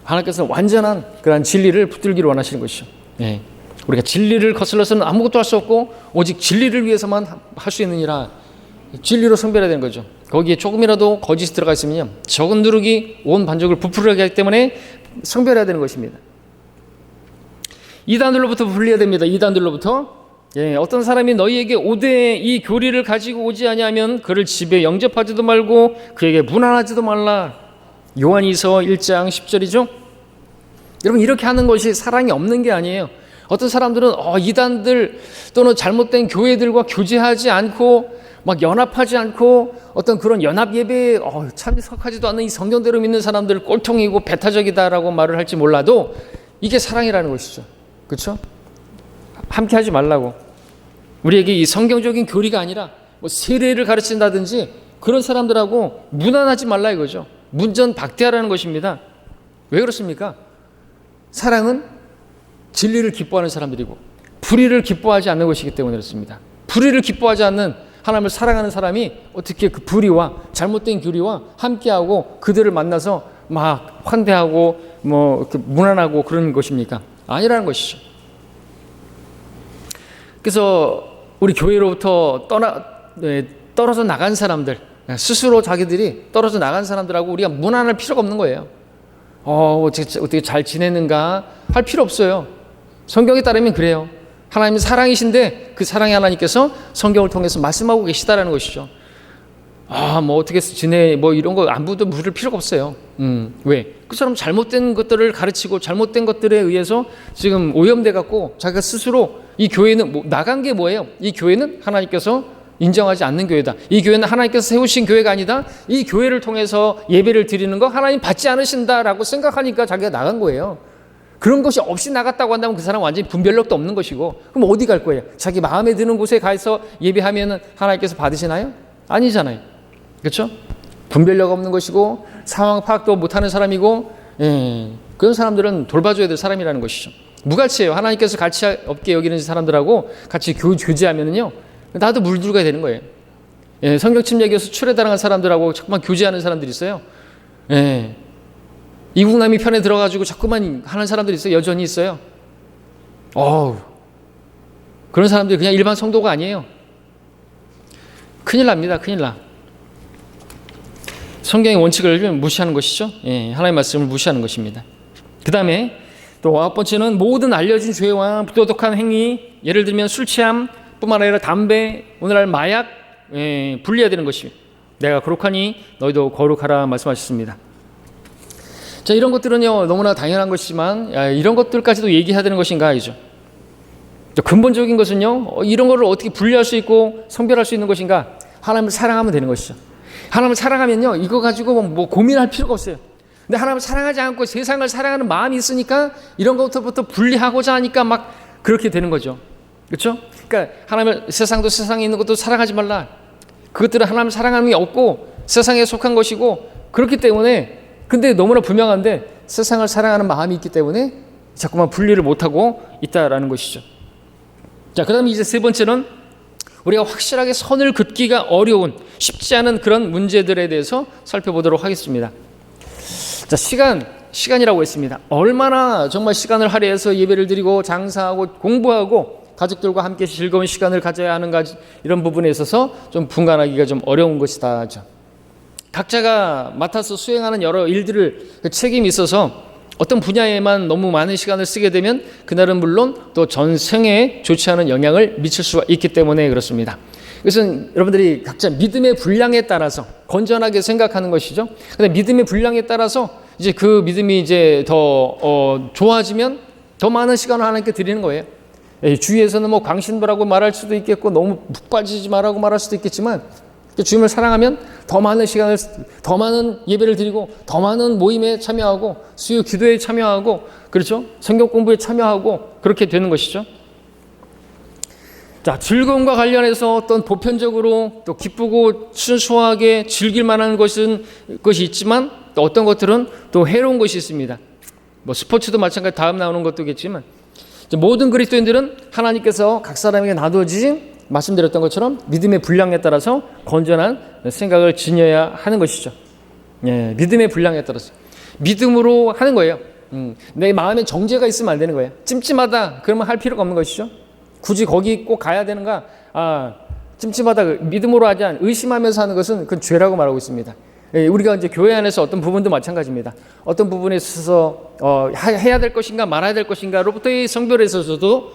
하나님께서는 완전한 그런 진리를 붙들기를 원하시는 것이죠. 우리가 진리를 거슬러서는 아무것도 할 수 없고 오직 진리를 위해서만 할 수 있느니라. 진리로 성별해야 되는 거죠. 거기에 조금이라도 거짓이 들어가 있으면요, 적은 누룩이 온 반죽을 부풀게 하기 때문에 성별해야 되는 것입니다. 이단들로부터 분리해야 됩니다. 이단들로부터. 어떤 사람이 너희에게 오되 이 교리를 가지고 오지 아니하면 그를 집에 영접하지도 말고 그에게 문안하지도 말라. 요한이서 1장 10절이죠. 여러분, 이렇게 하는 것이 사랑이 없는 게 아니에요. 어떤 사람들은 이단들 또는 잘못된 교회들과 교제하지 않고 연합하지 않고 어떤 그런 연합 예배에 참석하지도 않는 이 성경대로 믿는 사람들 꼴통이고 배타적이다라고 말을 할지 몰라도 이게 사랑이라는 것이죠. 그렇죠? 함께 하지 말라고. 우리에게 이 성경적인 교리가 아니라 세례를 가르친다든지 그런 사람들하고 문안하지 말라 이거죠. 문전박대하라는 것입니다. 왜 그렇습니까? 사랑은 진리를 기뻐하는 사람들이고 불의를 기뻐하지 않는 것이기 때문에 그렇습니다. 불의를 기뻐하지 않는 하나님을 사랑하는 사람이 어떻게 그 불의와 잘못된 교리와 함께하고 그들을 만나서 막 환대하고 이렇게 문안하고 그런 것입니까? 아니라는 것이죠. 그래서 우리 교회로부터 떨어져 나간 사람들, 스스로 자기들이 떨어져 나간 사람들하고 우리가 무난할 필요가 없는 거예요. 어떻게 잘 지내는가 할 필요 없어요. 성경에 따르면 그래요. 하나님은 사랑이신데 그 사랑의 하나님께서 성경을 통해서 말씀하고 계시다라는 것이죠. 뭐 어떻게 지내, 뭐 이런 거 아무도 물을 필요가 없어요. 왜? 그 사람 잘못된 것들을 가르치고 잘못된 것들에 의해서 지금 오염돼 갖고 자기가 스스로 이 교회는 나간 게 뭐예요? 이 교회는 하나님께서 인정하지 않는 교회다. 이 교회는 하나님께서 세우신 교회가 아니다. 이 교회를 통해서 예배를 드리는 거 하나님 받지 않으신다라고 생각하니까 자기가 나간 거예요. 그런 것이 없이 나갔다고 한다면 그 사람 완전히 분별력도 없는 것이고, 그럼 어디 갈 거예요? 자기 마음에 드는 곳에 가서 예배하면 하나님께서 받으시나요? 아니잖아요. 그렇죠? 분별력 없는 것이고 상황 파악도 못하는 사람이고, 그런 사람들은 돌봐줘야 될 사람이라는 것이죠. 무가치예요. 하나님께서 가치 없게 여기는 사람들하고 같이 교제하면은요, 나도 물들어가야 되는 거예요. 성경 침략에서 출애당한 사람들하고 자꾸만 교제하는 사람들이 있어요. 이국남이 편에 들어가지고 자꾸만 하는 사람들이 있어요. 여전히 있어요. 그런 사람들이 그냥 일반 성도가 아니에요. 큰일 납니다. 큰일 나. 성경의 원칙을 무시하는 것이죠. 하나님의 말씀을 무시하는 것입니다. 그 다음에 또 9번째는 모든 알려진 죄와 부도덕한 행위, 예를 들면 술 취함 뿐만 아니라 담배, 오늘날 마약, 분리해야 되는 것입니다. 내가 거룩하니 너희도 거룩하라 말씀하셨습니다. 자, 이런 것들은요 너무나 당연한 것이지만 이런 것들까지도 얘기해야 되는 것인가 아니죠. 근본적인 것은요 이런 거를 어떻게 분리할 수 있고 성별할 수 있는 것인가? 하나님을 사랑하면 되는 것이죠. 하나님을 사랑하면요 이거 가지고 뭐 고민할 필요가 없어요. 근데 하나님을 사랑하지 않고 세상을 사랑하는 마음이 있으니까 이런 것부터 분리하고자 하니까 막 그렇게 되는 거죠. 그렇죠? 그러니까 하나님을, 세상도 세상에 있는 것도 사랑하지 말라. 그것들은 하나님을 사랑하는 게 없고 세상에 속한 것이고, 그렇기 때문에, 근데 너무나 분명한데 세상을 사랑하는 마음이 있기 때문에 자꾸만 분리를 못하고 있다라는 것이죠. 자, 그 다음에 이제 세 번째는 우리가 확실하게 선을 긋기가 어려운, 쉽지 않은 그런 문제들에 대해서 살펴보도록 하겠습니다. 자, 시간이라고 했습니다. 얼마나 정말 시간을 할애해서 예배를 드리고 장사하고 공부하고 가족들과 함께 즐거운 시간을 가져야 하는가, 이런 부분에 있어서 좀 분간하기가 좀 어려운 것이다. 각자가 맡아서 수행하는 여러 일들을 책임이 있어서 어떤 분야에만 너무 많은 시간을 쓰게 되면 그날은 물론 또 전생에 좋지 않은 영향을 미칠 수가 있기 때문에 그렇습니다. 이것은 여러분들이 각자 믿음의 분량에 따라서 건전하게 생각하는 것이죠. 근데 믿음의 분량에 따라서 이제 그 믿음이 이제 더 좋아지면 더 많은 시간을 하나님께 드리는 거예요. 주위에서는 뭐 광신도라고 말할 수도 있겠고 너무 푹 빠지지 말라고 말할 수도 있겠지만, 주님을 사랑하면 더 많은 시간을, 더 많은 예배를 드리고 더 많은 모임에 참여하고 수요 기도에 참여하고, 그렇죠? 성경 공부에 참여하고 그렇게 되는 것이죠. 자, 즐거움과 관련해서 어떤 보편적으로 또 기쁘고 순수하게 즐길 만한 것이 있지만 또 어떤 것들은 또 해로운 것이 있습니다. 뭐 스포츠도 마찬가지, 다음 나오는 것도겠지만 모든 그리스도인들은 하나님께서 각 사람에게 나누어진, 말씀드렸던 것처럼 믿음의 분량에 따라서 건전한 생각을 지녀야 하는 것이죠. 믿음의 분량에 따라서 믿음으로 하는 거예요. 내 마음에 정죄가 있으면 안 되는 거예요. 찜찜하다 그러면 할 필요가 없는 것이죠. 굳이 거기 꼭 가야 되는가? 찜찜하다, 믿음으로 하지 않, 의심하면서 하는 것은 그건 죄라고 말하고 있습니다. 우리가 이제 교회 안에서 어떤 부분도 마찬가지입니다. 어떤 부분에 있어서 해야 될 것인가 말아야 될 것인가로부터의 성별에 있어서도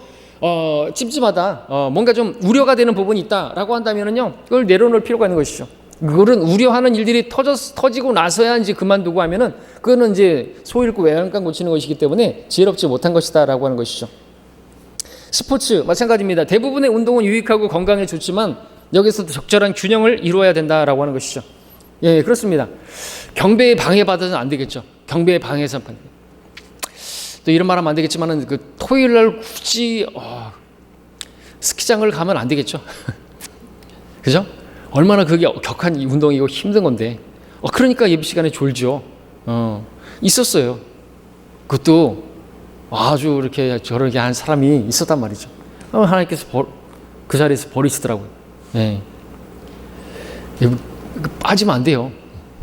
찜찜하다, 뭔가 좀 우려가 되는 부분이 있다라고 한다면은요, 그걸 내려놓을 필요가 있는 것이죠. 그런 우려하는 일들이 터지고 나서야 이제 그만두고 하면은 그거는 이제 소 잃고 외양간 고치는 것이기 때문에 지혜롭지 못한 것이다라고 하는 것이죠. 스포츠 마찬가지입니다. 대부분의 운동은 유익하고 건강에 좋지만 여기서도 적절한 균형을 이루어야 된다라고 하는 것이죠. 예, 그렇습니다. 경배에 방해받아서는 안 되겠죠. 경배에 방해해서 또 이런 말 하면 안 되겠지만은 그 토요일 날 굳이 스키장을 가면 안 되겠죠. 그죠? 얼마나 그게 격한 운동이고 힘든 건데. 그러니까 예배 시간에 졸죠. 있었어요. 그것도 아주 이렇게 저렇게 한 사람이 있었단 말이죠. 하나님께서 그 자리에서 버리시더라고요. 예. 빠지면 안 돼요.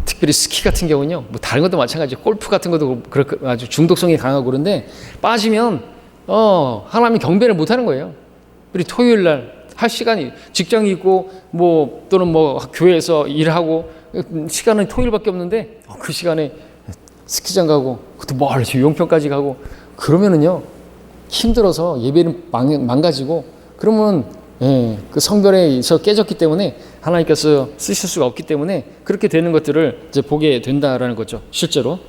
특별히 스키 같은 경우는요, 뭐 다른 것도 마찬가지죠. 골프 같은 것도 그렇게 아주 중독성이 강하고 그런데 빠지면 하나님이 경배를 못 하는 거예요. 그리고 토요일 날 할 시간이 직장이 있고 뭐 또는 뭐 교회에서 일하고 시간은 토요일밖에 없는데 그 시간에 스키장 가고 그것도 멀리 용평까지 가고 그러면은요 힘들어서 예배는 망가지고 그러면 그 성별에서 깨졌기 때문에 하나님께서 쓰실 수가 없기 때문에 그렇게 되는 것들을 이제 보게 된다라는 거죠, 실제로.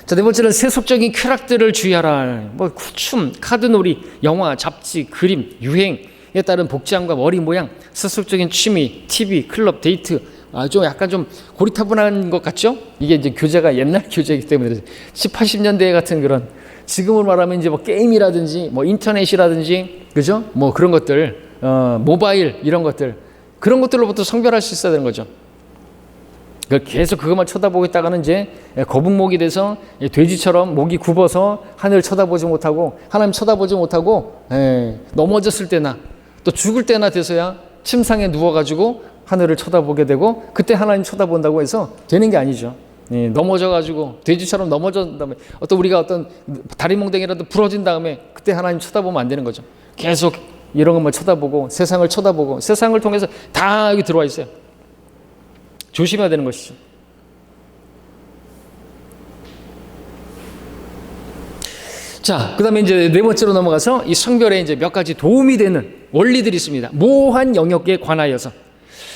자, 네 번째는 세속적인 쾌락들을 주의하라. 뭐 춤, 카드놀이, 영화, 잡지, 그림, 유행에 따른 복장과 머리 모양, 세속적인 취미, TV, 클럽, 데이트. 좀 약간 좀 고리타분한 것 같죠? 이게 이제 교재가 옛날 교재이기 때문에 10, 80년대 같은 그런 지금으로 말하면 이제 뭐 게임이라든지 뭐 인터넷이라든지 그죠? 뭐 그런 것들, 모바일 이런 것들 그런 것들로부터 성별할 수 있어야 되는 거죠. 계속 그것만 쳐다보고 있다가는 이제 거북목이 돼서 돼지처럼 목이 굽어서 하늘을 쳐다보지 못하고 하나님 쳐다보지 못하고 넘어졌을 때나 또 죽을 때나 돼서야 침상에 누워가지고 하늘을 쳐다보게 되고 그때 하나님 쳐다본다고 해서 되는 게 아니죠. 넘어져가지고 돼지처럼 넘어진 다음에 우리가 어떤 다리 몽댕이라도 부러진 다음에 그때 하나님 쳐다보면 안 되는 거죠. 계속 이런 것만 쳐다보고 세상을 쳐다보고 세상을 통해서 다 여기 들어와 있어요. 조심해야 되는 것이죠. 자, 그 다음에 이제 네 번째로 넘어가서 이 성별에 이제 몇 가지 도움이 되는 원리들이 있습니다. 모호한 영역에 관하여서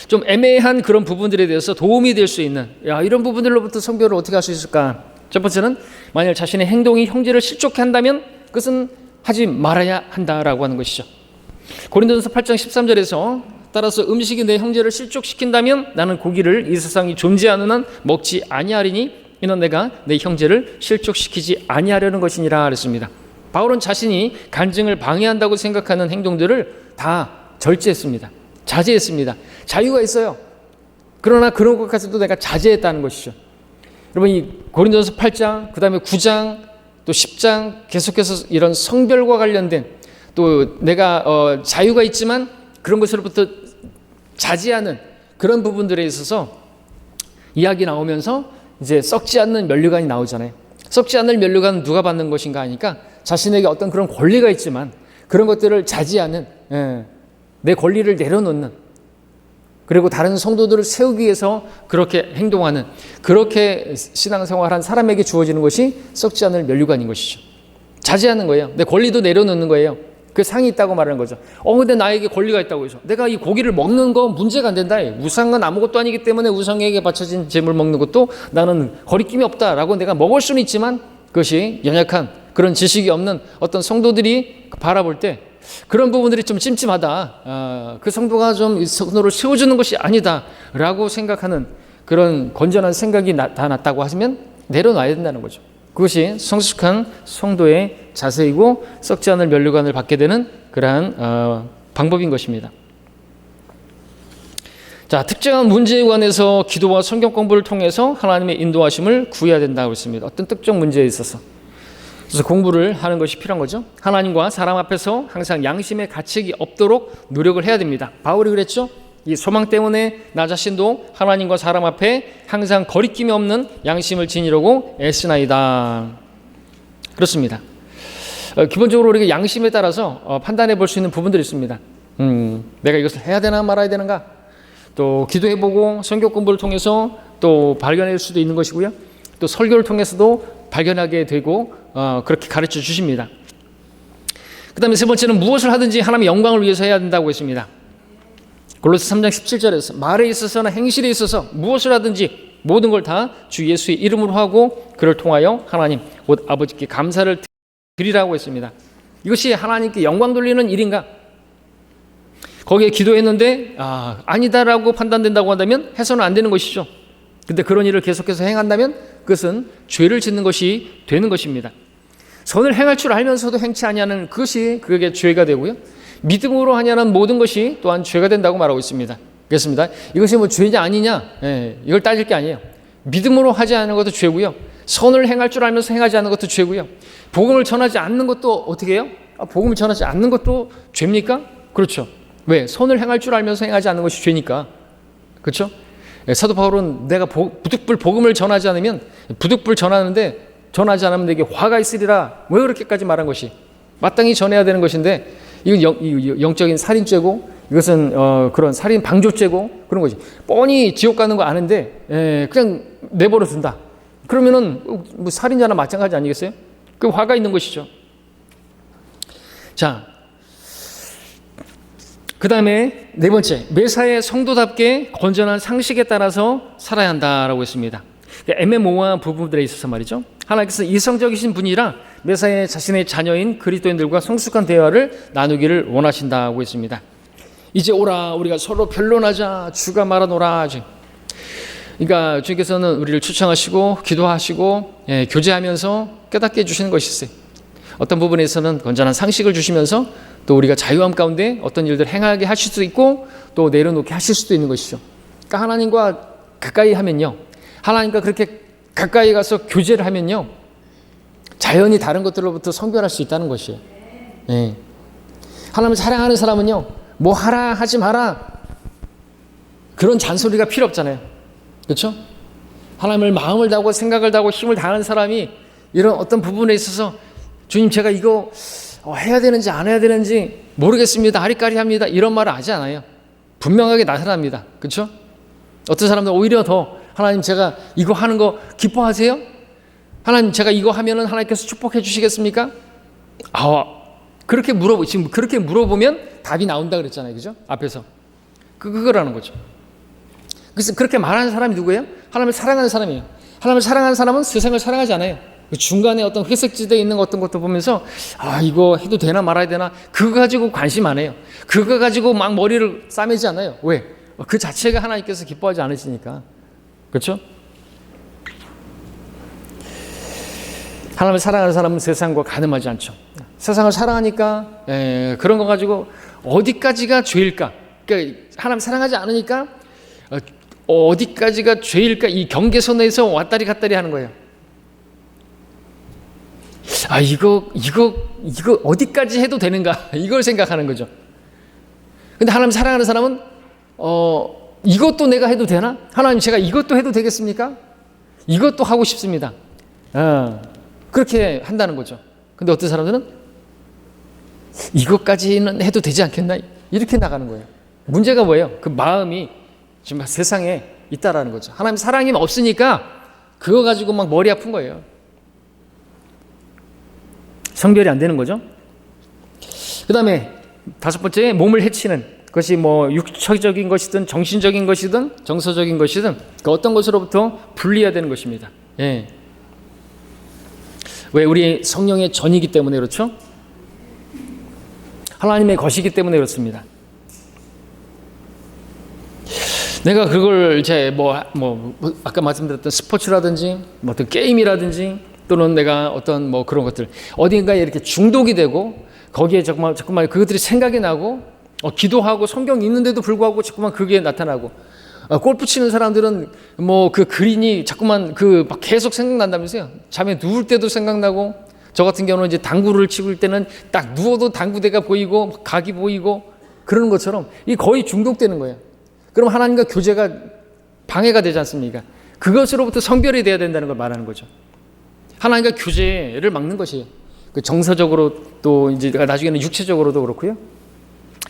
좀 애매한 그런 부분들에 대해서 도움이 될 수 있는 이런 부분들로부터 성별을 어떻게 할 수 있을까? 첫 번째는 만약 자신의 행동이 형제를 실족해 한다면 그것은 하지 말아야 한다라고 하는 것이죠. 고린도전서 8장 13절에서 따라서 음식이 내 형제를 실족시킨다면 나는 고기를 이 세상이 존재하는 한 먹지 아니하리니 이는 내가 내 형제를 실족시키지 아니하려는 것이니라 그랬습니다. 바울은 자신이 간증을 방해한다고 생각하는 행동들을 다 절제했습니다. 자제했습니다. 자유가 있어요. 그러나 그런 것까지도 내가 자제했다는 것이죠. 여러분 이 고린도전서 8장 그 다음에 9장 또 10장 계속해서 이런 성별과 관련된 또 내가 자유가 있지만 그런 것으로부터 자제하는 그런 부분들에 있어서 이야기 나오면서 이제 썩지 않는 면류관이 나오잖아요. 썩지 않는 면류관은 누가 받는 것인가 하니까 자신에게 어떤 그런 권리가 있지만 그런 것들을 자제하는 내 권리를 내려놓는 그리고 다른 성도들을 세우기 위해서 그렇게 행동하는 그렇게 신앙생활한 사람에게 주어지는 것이 썩지 않을 면류관인 것이죠. 자제하는 거예요. 내 권리도 내려놓는 거예요. 그 상이 있다고 말하는 거죠. 근데 나에게 권리가 있다고 해서 내가 이 고기를 먹는 거 문제가 안 된다. 우상은 아무것도 아니기 때문에 우상에게 바쳐진 제물 먹는 것도 나는 거리낌이 없다라고 내가 먹을 수는 있지만 그것이 연약한 그런 지식이 없는 어떤 성도들이 바라볼 때 그런 부분들이 좀 찜찜하다. 그 성도가 좀 성도를 세워주는 것이 아니다라고 생각하는 그런 건전한 생각이 나타났다고 하시면 내려놔야 된다는 거죠. 그것이 성숙한 성도의 자세이고 썩지 않을 면류관을 받게 되는 그러한 방법인 것입니다. 자, 특정한 문제에 관해서 기도와 성경 공부를 통해서 하나님의 인도하심을 구해야 된다고 했습니다. 어떤 특정 문제에 있어서. 그래서 공부를 하는 것이 필요한 거죠. 하나님과 사람 앞에서 항상 양심의 가책이 없도록 노력을 해야 됩니다. 바울이 그랬죠. 이 소망 때문에 나 자신도 하나님과 사람 앞에 항상 거리낌이 없는 양심을 지니려고 애쓰나이다. 그렇습니다. 기본적으로 우리가 양심에 따라서 판단해 볼 수 있는 부분들이 있습니다. 내가 이것을 해야 되나 말아야 되는가? 또 기도해보고 성경 공부를 통해서 또 발견할 수도 있는 것이고요. 또 설교를 통해서도 발견하게 되고 그렇게 가르쳐 주십니다. 그 다음에 세 번째는 무엇을 하든지 하나님의 영광을 위해서 해야 된다고 했습니다. 골로새 3장 17절에서 말에 있어서나 행실에 있어서 무엇을 하든지 모든 걸 다 주 예수의 이름으로 하고 그를 통하여 하나님 곧 아버지께 감사를 드리라고 했습니다. 이것이 하나님께 영광 돌리는 일인가? 거기에 기도했는데 아니다라고 판단된다고 한다면 해서는 안 되는 것이죠. 근데 그런 일을 계속해서 행한다면 그것은 죄를 짓는 것이 되는 것입니다. 선을 행할 줄 알면서도 행치 아니하는 그게 죄가 되고요. 믿음으로 하냐는 모든 것이 또한 죄가 된다고 말하고 있습니다. 그렇습니다. 이것이 뭐 죄냐 아니냐 이걸 따질 게 아니에요. 믿음으로 하지 않는 것도 죄고요. 선을 행할 줄 알면서 행하지 않는 것도 죄고요. 복음을 전하지 않는 것도 어떻게 해요? 복음을 전하지 않는 것도 죄입니까? 그렇죠. 왜? 선을 행할 줄 알면서 행하지 않는 것이 죄니까. 그렇죠? 사도 바울은 내가 부득불 복음을 전하지 않으면 부득불 전하지 않으면 내게 화가 있으리라. 왜 그렇게까지 말한 것이? 마땅히 전해야 되는 것인데 이건 영적인 살인죄고 이것은 그런 살인 방조죄고 그런 거지. 뻔히 지옥 가는 거 아는데 그냥 내버려 둔다. 그러면은 뭐 살인자나 마찬가지 아니겠어요? 그 화가 있는 것이죠. 자, 그 다음에 네 번째, 매사에 성도답게 건전한 상식에 따라서 살아야 한다라고 했습니다. 애매모호한 부분들에 있어서 말이죠. 하나님께서 이성적이신 분이라 매사에 자신의 자녀인 그리스도인들과 성숙한 대화를 나누기를 원하신다고 했습니다. 이제 오라, 우리가 서로 변론하자, 주가 말하노라. 그러니까 주님께서는 우리를 초청하시고 기도하시고 교제하면서 깨닫게 해주시는 것이 있어요. 어떤 부분에서는 건전한 상식을 주시면서 또 우리가 자유함 가운데 어떤 일들 행하게 하실 수도 있고 또 내려놓게 하실 수도 있는 것이죠. 그러니까 하나님과 가까이 하면요, 하나님과 그렇게 가까이 가서 교제를 하면요, 자연히 다른 것들로부터 성별할 수 있다는 것이에요. 하나님을 사랑하는 사람은요, 뭐 하라 하지 마라 그런 잔소리가 필요 없잖아요. 그렇죠? 하나님을 마음을 다하고 생각을 다하고 힘을 다하는 사람이 이런 어떤 부분에 있어서 주님 제가 이거 해야 되는지 안 해야 되는지 모르겠습니다, 아리까리합니다, 이런 말을 하지 않아요. 분명하게 나타납니다. 그렇죠? 어떤 사람들 오히려 더 하나님 제가 이거 하는 거 기뻐하세요? 하나님 제가 이거 하면은 하나님께서 축복해 주시겠습니까? 그렇게 지금 그렇게 물어보면 답이 나온다 그랬잖아요. 그죠? 앞에서. 그거라는 거죠. 그래서 그렇게 말하는 사람이 누구예요? 하나님을 사랑하는 사람이에요. 하나님을 사랑하는 사람은 세상을 사랑하지 않아요. 그 중간에 어떤 회색지대에 있는 어떤 것도 보면서 이거 해도 되나 말아야 되나 그거 가지고 관심 안 해요. 그거 가지고 막 머리를 싸매지 않아요. 왜? 그 자체가 하나님께서 기뻐하지 않으시니까. 그렇죠? 하나님을 사랑하는 사람은 세상과 가늠하지 않죠. 세상을 사랑하니까 그런 거 가지고 어디까지가 죄일까? 그러니까 하나님 사랑하지 않으니까 어디까지가 죄일까? 이 경계선에서 왔다리 갔다리 하는 거예요. 이거 어디까지 해도 되는가? 이걸 생각하는 거죠. 근데 하나님 사랑하는 사람은 이것도 내가 해도 되나? 하나님 제가 이것도 해도 되겠습니까? 이것도 하고 싶습니다. 그렇게 한다는 거죠. 근데 어떤 사람들은 이것까지는 해도 되지 않겠나? 이렇게 나가는 거예요. 문제가 뭐예요? 그 마음이 지금 세상에 있다라는 거죠. 하나님 사랑이 없으니까 그거 가지고 막 머리 아픈 거예요. 성별이 안 되는 거죠. 그 다음에 다섯 번째, 몸을 해치는 그것이 뭐 육체적인 것이든 정신적인 것이든 정서적인 것이든 그 어떤 것으로부터 분리해야 되는 것입니다. 왜 우리 성령의 전이기 때문에 그렇죠? 하나님의 것이기 때문에 그렇습니다. 내가 그걸 아까 말씀드렸던 스포츠라든지 뭐 어떤 게임이라든지 또는 내가 어떤 뭐 그런 것들 어딘가에 이렇게 중독이 되고 거기에 자꾸만 그것들이 생각이 나고 기도하고 성경 읽는데도 불구하고 자꾸만 그게 나타나고 골프 치는 사람들은 뭐 그 그린이 자꾸만 막 계속 생각난다면서요. 잠에 누울 때도 생각나고 저 같은 경우는 이제 당구를 치고 있을 때는 딱 누워도 당구대가 보이고 각이 보이고 그러는 것처럼 이 거의 중독되는 거예요. 그럼 하나님과 교제가 방해가 되지 않습니까? 그것으로부터 성별이 돼야 된다는 걸 말하는 거죠. 하나님과 교제를 막는 것이에요. 그 정서적으로 또 이제 나중에는 육체적으로도 그렇고요.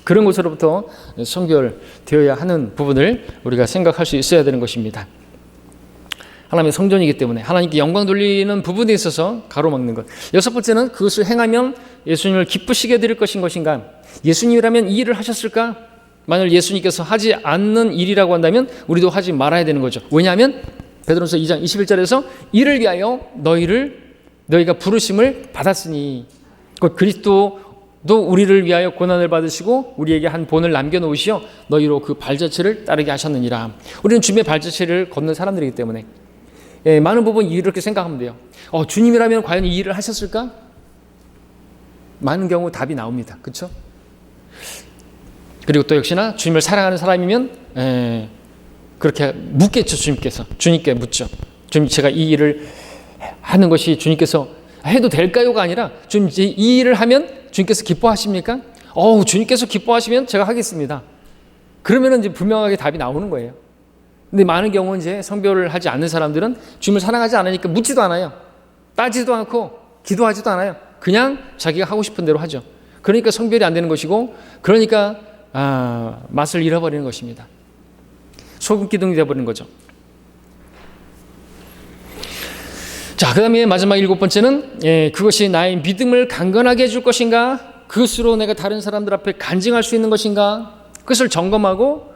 그런 것으로부터 성별되어야 하는 부분을 우리가 생각할 수 있어야 되는 것입니다. 하나님의 성전이기 때문에 하나님께 영광 돌리는 부분에 있어서 가로막는 것. 여섯 번째는 그것을 행하면 예수님을 기쁘시게 드릴 것인가? 예수님이라면 이 일을 하셨을까? 만일 예수님께서 하지 않는 일이라고 한다면 우리도 하지 말아야 되는 거죠. 왜냐하면 베드로전서 2장 21절에서 이를 위하여 너희가 부르심을 받았으니 곧 그리스도도 우리를 위하여 고난을 받으시고 우리에게 한 본을 남겨놓으시어 너희로 그 발자취를 따르게 하셨느니라. 우리는 주님의 발자취를 걷는 사람들이기 때문에 많은 부분 이렇게 생각하면 돼요. 주님이라면 과연 이 일을 하셨을까? 많은 경우 답이 나옵니다. 그렇죠? 그리고 또 역시나 주님을 사랑하는 사람이면 그렇게 묻겠죠. 주님께 묻죠. 주님 제가 이 일을 하는 것이 주님께서 해도 될까요가 아니라 주님 이 일을 하면 주님께서 기뻐하십니까? 주님께서 기뻐하시면 제가 하겠습니다. 그러면은 이제 분명하게 답이 나오는 거예요. 근데 많은 경우 이제 성별을 하지 않는 사람들은 주님을 사랑하지 않으니까 묻지도 않아요. 따지도 않고 기도하지도 않아요. 그냥 자기가 하고 싶은 대로 하죠. 그러니까 성별이 안 되는 것이고, 그러니까 맛을 잃어버리는 것입니다. 소금 기둥이 되어버리는 거죠. 자, 그 다음에 마지막 7번째는 그것이 나의 믿음을 강건하게 해줄 것인가, 그것으로 내가 다른 사람들 앞에 간증할 수 있는 것인가, 그것을 점검하고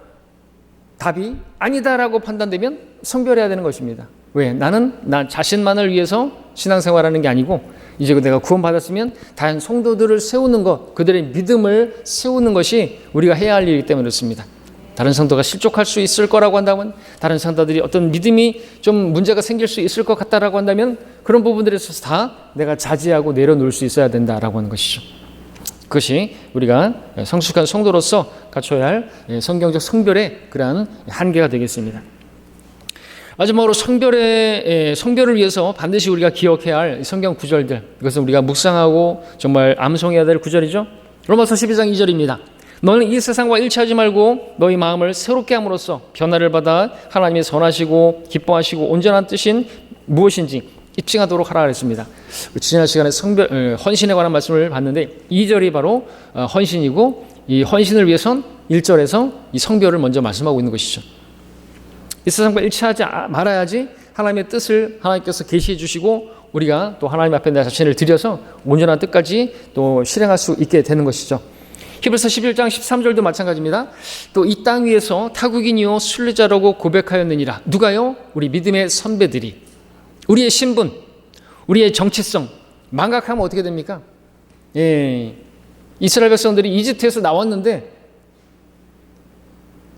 답이 아니다라고 판단되면 성별해야 되는 것입니다. 왜? 나는 나 자신만을 위해서 신앙생활하는 게 아니고, 이제 내가 구원받았으면 다른 성도들을 세우는 것, 그들의 믿음을 세우는 것이 우리가 해야 할 일이기 때문에 그렇습니다. 다른 성도가 실족할 수 있을 거라고 한다면, 다른 성도들이 어떤 믿음이 좀 문제가 생길 수 있을 것 같다라고 한다면, 그런 부분들에 있어서 다 내가 자제하고 내려놓을 수 있어야 된다라고 하는 것이죠. 그것이 우리가 성숙한 성도로서 갖춰야 할 성경적 성별의 그러한 한계가 되겠습니다. 마지막으로 성별을 위해서 반드시 우리가 기억해야 할 성경 구절들, 이것은 우리가 묵상하고 정말 암송해야 될 구절이죠. 로마서 12장 2절입니다. 너는 이 세상과 일치하지 말고 너희 마음을 새롭게 함으로써 변화를 받아 하나님의 선하시고 기뻐하시고 온전한 뜻인 무엇인지 입증하도록 하라 그랬습니다. 지난 시간에 헌신에 관한 말씀을 봤는데 2절이 바로 헌신이고, 이 헌신을 위해선 1절에서 이 성별을 먼저 말씀하고 있는 것이죠. 이 세상과 일치하지 말아야지 하나님의 뜻을 하나님께서 계시해 주시고, 우리가 또 하나님 앞에 내 자신을 들여서 온전한 뜻까지 또 실행할 수 있게 되는 것이죠. 히브리서 11장 13절도 마찬가지입니다. 또 이 땅 위에서 타국인이요 순례자라고 고백하였느니라. 누가요? 우리 믿음의 선배들이. 우리의 신분, 우리의 정체성 망각하면 어떻게 됩니까? 이스라엘 백성들이 이집트에서 나왔는데,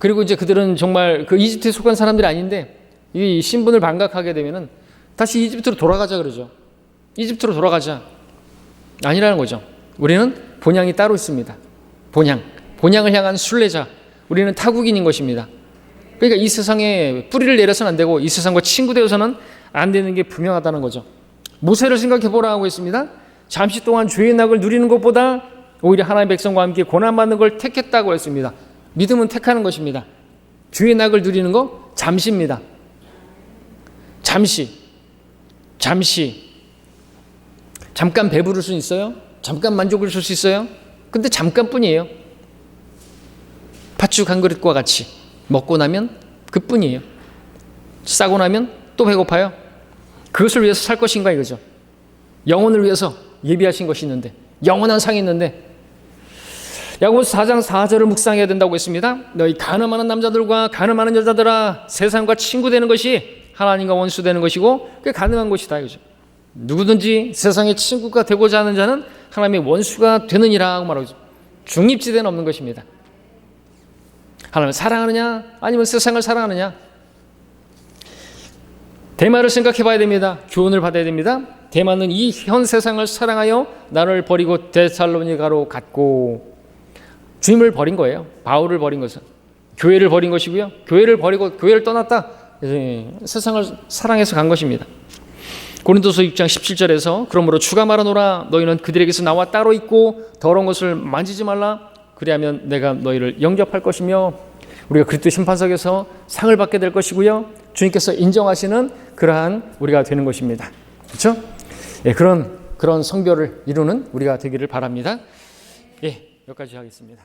그리고 이제 그들은 정말 그 이집트에 속한 사람들이 아닌데, 이 신분을 망각하게 되면은 다시 이집트로 돌아가자 그러죠. 이집트로 돌아가자. 아니라는 거죠. 우리는 본향이 따로 있습니다. 본향을 향한 순례자. 우리는 타국인인 것입니다. 그러니까 이 세상에 뿌리를 내려서는 안 되고, 이 세상과 친구 되어서는 안 되는 게 분명하다는 거죠. 모세를 생각해 보라 하고 있습니다. 잠시 동안 죄의 낙을 누리는 것보다 오히려 하나님의 백성과 함께 고난받는 걸 택했다고 했습니다. 믿음은 택하는 것입니다. 죄의 낙을 누리는 거 잠시입니다. 잠깐 배부를 수 있어요? 잠깐 만족을 줄 수 있어요? 근데 잠깐뿐이에요. 팥죽 한 그릇과 같이 먹고 나면 그뿐이에요. 싸고 나면 또 배고파요. 그것을 위해서 살 것인가 이거죠. 영혼을 위해서 예비하신 것이 있는데, 영원한 상이 있는데, 야고보서 4장 4절을 묵상해야 된다고 했습니다. 너희 간음하는 남자들과 간음하는 여자들아, 세상과 친구 되는 것이 하나님과 원수 되는 것이고 그게 가능한 것이다 이거죠. 누구든지 세상의 친구가 되고자 하는 자는 하나님의 원수가 되느니라 말하고 있죠. 중립지대는 없는 것입니다. 하나님을 사랑하느냐 아니면 세상을 사랑하느냐, 데마를 생각해 봐야 됩니다. 교훈을 받아야 됩니다. 데마는 이 현 세상을 사랑하여 나를 버리고 데살로니가로 갔고, 주님을 버린 거예요. 바울을 버린 것은 교회를 버린 것이고요. 교회를 버리고 교회를 떠났다. 세상을 사랑해서 간 것입니다. 고린도서 6장 17절에서 그러므로 주가 말하노라 너희는 그들에게서 나와 따로 있고 더러운 것을 만지지 말라. 그리하면 내가 너희를 영접할 것이며 우리가 그리스도 심판석에서 상을 받게 될 것이고요. 주님께서 인정하시는 그러한 우리가 되는 것입니다. 그렇죠? 예, 그런 성별을 이루는 우리가 되기를 바랍니다. 예, 여기까지 하겠습니다.